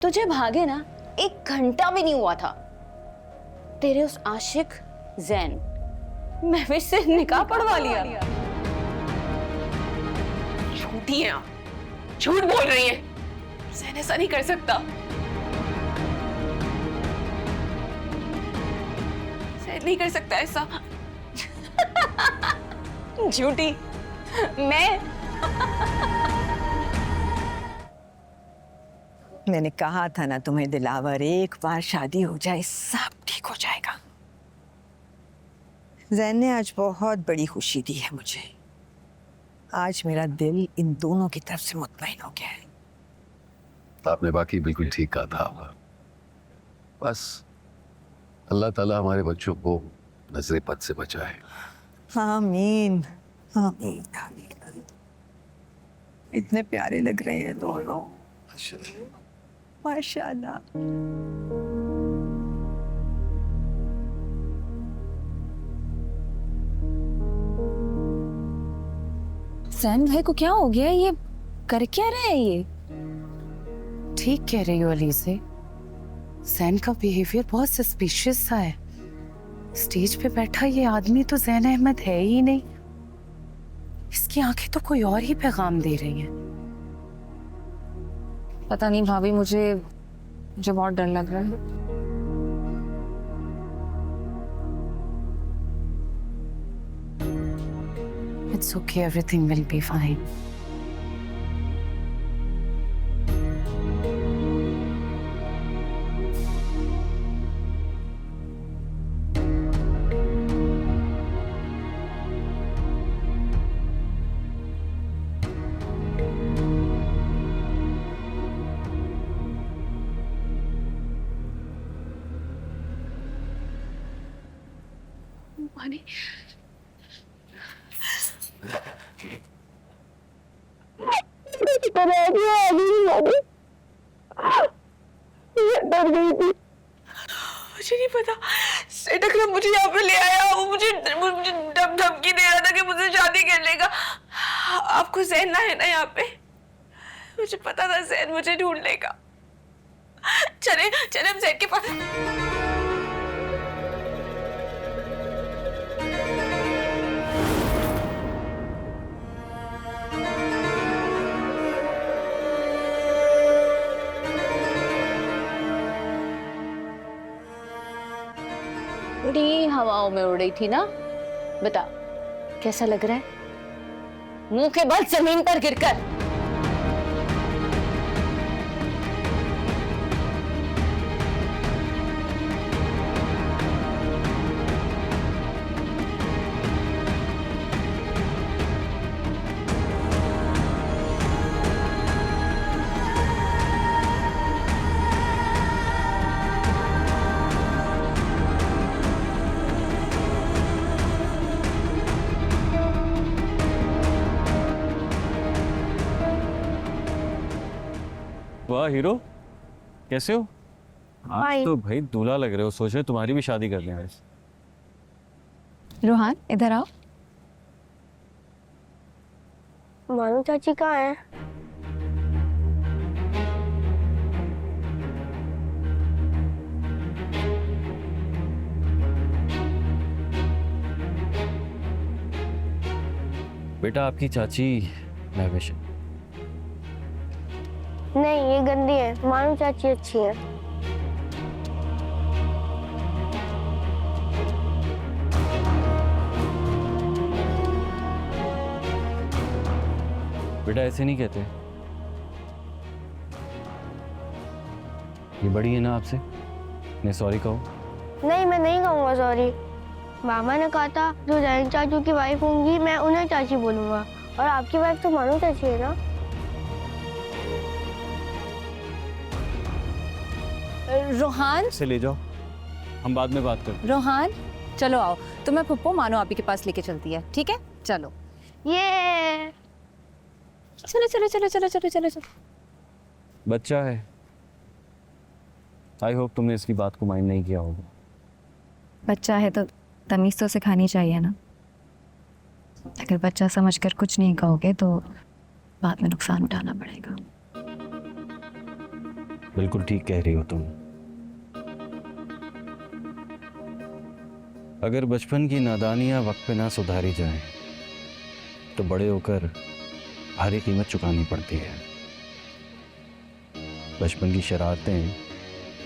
तुझे भागे ना 1 घंटा भी नहीं हुआ था। तेरे उस आशिक जैन महविश से निकाह पढ़वा लिया। झूठी है आप, झूठ बोल रही है। जैन ऐसा नहीं कर सकता। जैन नहीं कर सकता ऐसा। झूठी मैं? मैंने कहा था ना तुम्हें दिलावर, एक बार शादी हो जाए सब ठीक हो जाएगा। जैन ने आज बहुत बड़ी खुशी दी है मुझे। आज मेरा दिल इन दोनों की तरफ से मुतमईन हो गया है। आपने बाकी बिल्कुल ठीक कहा था। बस अल्लाह ताला हमारे बच्चों को नजरे बद से बचाए। आमीन आमीन आमीन। इतने प्यारे लग रहे हैं दोनों, माशाल्लाह। जैन भाई को क्या हो गया? ये कर क्या रहे हैं ये? ठीक कह रही हो अली से। जैन का बिहेवियर बहुत सस्पिशियस सा है। स्टेज पे बैठा ये आदमी तो जैन अहमद है ही नहीं। इसकी आंखें तो कोई और ही पैगाम दे रही हैं। पता नहीं भाभी, मुझे बहुत डर लग रहा है। It's okay, everything will be fine. पानी डर गई थी। मुझे नहीं पता सेठ अकरम मुझे यहाँ पे ले आया। वो मुझे धमकी दे रहा था कि मुझसे शादी कर लेगा। आपको जैन ना है ना यहाँ पे? मुझे पता था जैन मुझे ढूंढ लेगा। चले चले हम जैन के पास। बड़ी हवाओं में उड़ रही थी ना। बता कैसा लग रहा है मुंह के बल जमीन पर गिरकर? वाह हीरो, कैसे हो? आज तो भाई दूल्हा लग रहे हो। सोच रहे तुम्हारी भी शादी कर लें आज। रोहान इधर आओ। मानू चाची कहाँ है? बेटा आपकी चाची महविश है। नहीं, ये गंदी है। मानू चाची अच्छी है। बेटा ऐसे नहीं कहते। ये बड़ी है ना आपसे, नहीं सॉरी कहो। नहीं, मैं नहीं कहूँगा सॉरी। मामा ने कहा था जो जैन चाचू की वाइफ होंगी मैं उन्हें चाची बोलूंगा, और आपकी वाइफ तो मानू चाची है ना। रोहान से ले जाओ, हम बाद में बात करते हैं। रोहान चलो आओ, तुम्हें पुप्पो मानो आपी के पास लेके चलती है, ठीक है? चलो ये चलो चलो चलो चलो चलो चलो चलो। बच्चा है। आई होप तुमने इसकी बात को माइंड नहीं किया होगा। बच्चा है तो तमीज़ तो सिखानी चाहिए ना। अगर बच्चा समझकर कुछ नहीं कहोगे तो बाद में नुकसान उठाना पड़ेगा। बिल्कुल ठीक कह रही हो तुम। अगर बचपन की नादानियां वक्त पे ना सुधारी जाएं, तो बड़े होकर भारी कीमत चुकानी पड़ती है। बचपन की शरारतें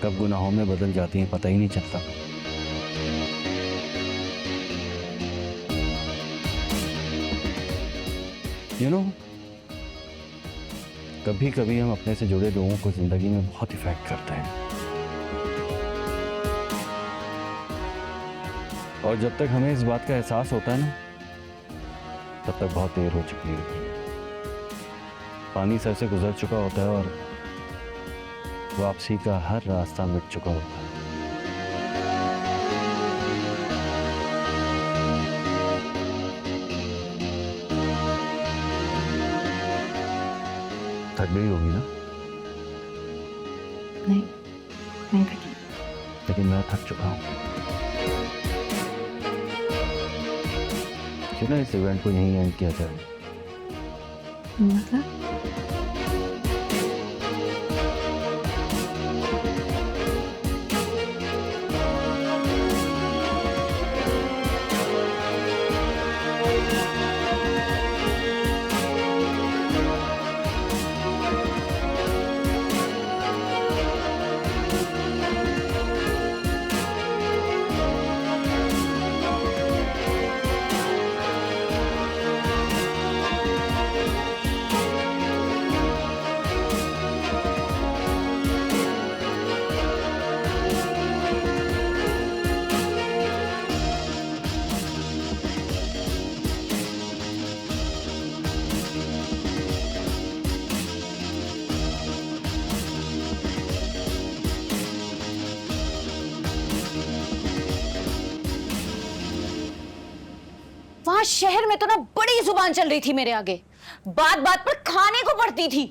कब गुनाहों में बदल जाती हैं पता ही नहीं चलता। कभी कभी हम अपने से जुड़े लोगों को जिंदगी में बहुत इफेक्ट करते हैं, और जब तक हमें इस बात का एहसास होता है ना, तब तक बहुत देर हो चुकी होती है। पानी सर से गुजर चुका होता है और वापसी का हर रास्ता मिट चुका होता है। थक गई होगी ना? नहीं थकी। लेकिन मैं थक चुका हूँ। क्यों ना इस इवेंट को यहीं एंड किया जाए? मतलब वहां शहर में तो ना बड़ी जुबान चल रही थी मेरे आगे, बात बात पर खाने को पड़ती थी।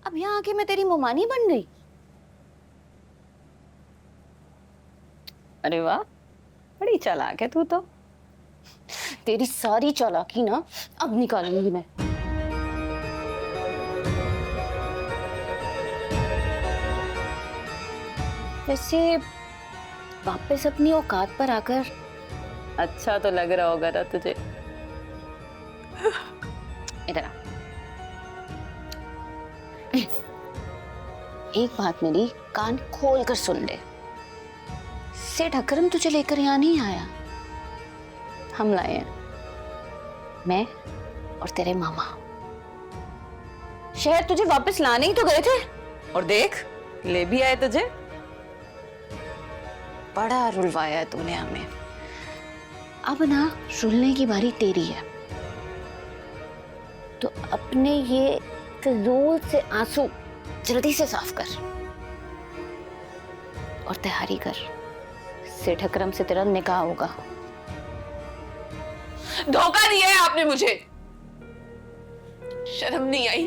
अब यहां आके मैं तेरी मुमानी बन गई। अरे वाह, बड़ी चालाक है तू तो। तेरी सारी चालाकी ना अब निकालूंगी मैं। वैसे वापस अपनी औकात पर आकर अच्छा तो लग रहा होगा ना तुझे। इधर आ। एक बात मेरी कान खोल कर सुन ले। सेठ अकरम तुझे लेकर यहाँ नहीं आया, हम लाए हैं, मैं और तेरे मामा। शहर तुझे वापस लाने ही तो गए थे, और देख ले भी आए तुझे। बड़ा रुलवाया है तूने हमें। अब ना रुलने की बारी तेरी है, तो अपने ये फिजूल से आंसू जल्दी से साफ कर और तैयारी कर, सेठ अकरम से तेरा निकाह होगा। धोखा दिया है आपने मुझे, शर्म नहीं आई?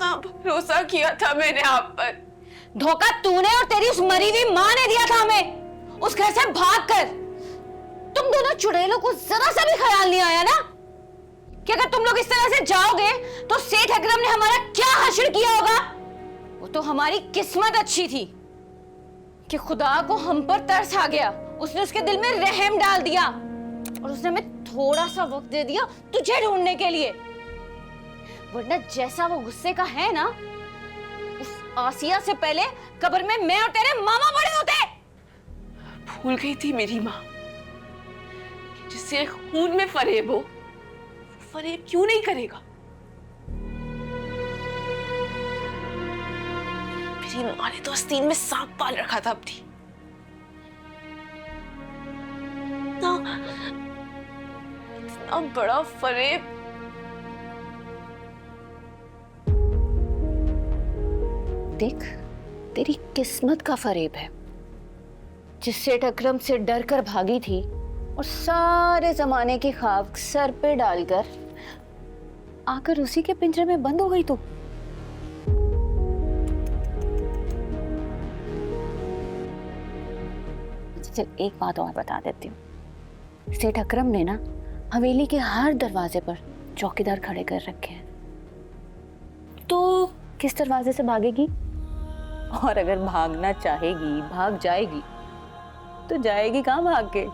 आप भरोसा किया था मैंने आप पर। धोखा तूने और तेरी उस मरी हुई मां ने दिया था हमें, उस घर से भागकर। तुम दोनों चुड़ैलों को जरा सा भी ख्याल नहीं आया ना कि अगर तुम लोग इस तरह से जाओगे तो सेठ अकरम ने हमारा क्या हश्र किया होगा। वो तो हमारी किस्मत अच्छी थी कि खुदा को हम पर तरस आ गया, उसने उसके दिल में रहम डाल दिया और उसने हमें थोड़ा सा वक्त दे दिया तुझे ढूंढने के लिए। वरना जैसा वो गुस्से का है ना, उस आसिया से पहले कब्र में मैं और तेरे मामा बड़े होते। भूल गई थी मेरी माँ, जिससे खून में फरेब हो, फरेब क्यों नहीं करेगा? मेरी माँ ने तो आस्तीन में सांप पाल रखा था अपनी। इतना बड़ा फरेब। देख, तेरी किस्मत का फरेब है, जिस सेठ अकरम से डर कर भागी थी और सारे जमाने की ख्वाब सर पे डालकर आकर उसी के पिंजरे में बंद हो गई तू। चल एक बात और बता देती हूँ, सेठ अकरम ने ना हवेली के हर दरवाजे पर चौकीदार खड़े कर रखे हैं, तो किस दरवाजे से भागेगी? और अगर भागना चाहेगी, भाग जाएगी, तो जाएगी कहाँ भाग के?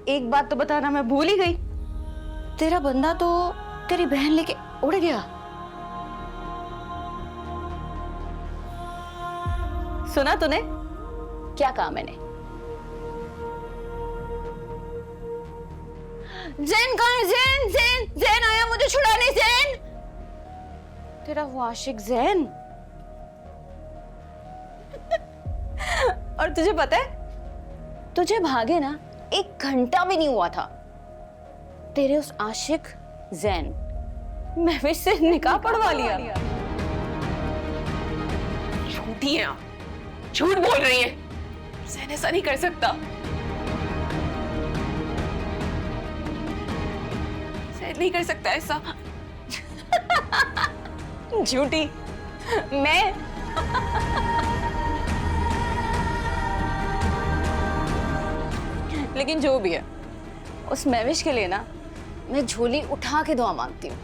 एक बात तो बताना मैं भूल ही गई। तेरा बंदा तो तेरी बहन लेके उड़ गया। सुना तूने? क्या कहा मैंने? ज़ैन कहाँ है? ज़ैन ज़ैन ज़ैन आया मुझे छुड़ाने। ज़ैन, तेरा वो आशिक ज़ैन। और तुझे पता है, तुझे भागे ना 1 घंटा भी नहीं हुआ था, तेरे उस आशिक ज़ैन महविश से निकाह पढ़वा लिया। झूठी है आप, झूठ बोल रही है। ज़ैन ऐसा नहीं कर सकता। ज़ैन नहीं कर सकता ऐसा। झूठी मैं? लेकिन जो भी है, उस महविश के लिए ना मैं झोली उठा के दुआ मांगती हूँ।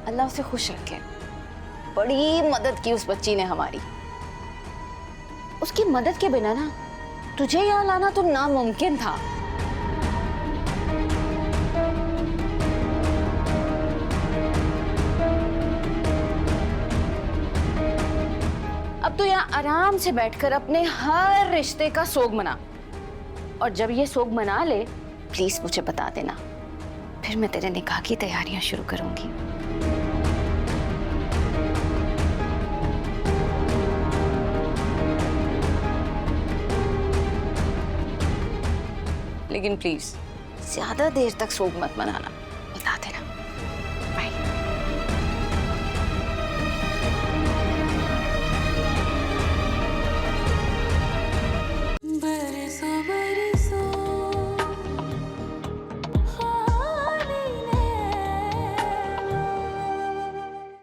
अल्लाह उसे खुश रखे। बड़ी मदद की उस बच्ची ने हमारी। उसकी मदद के बिना ना तुझे यहाँ लाना तो नामुमकिन था। अब तो यहाँ आराम से बैठकर अपने हर रिश्ते का सोग मना, और जब ये सोग मना ले प्लीज मुझे बता देना, फिर मैं तेरे निकाह की तैयारियां शुरू करूंगी। लेकिन प्लीज ज्यादा देर तक सोग मत मनाना।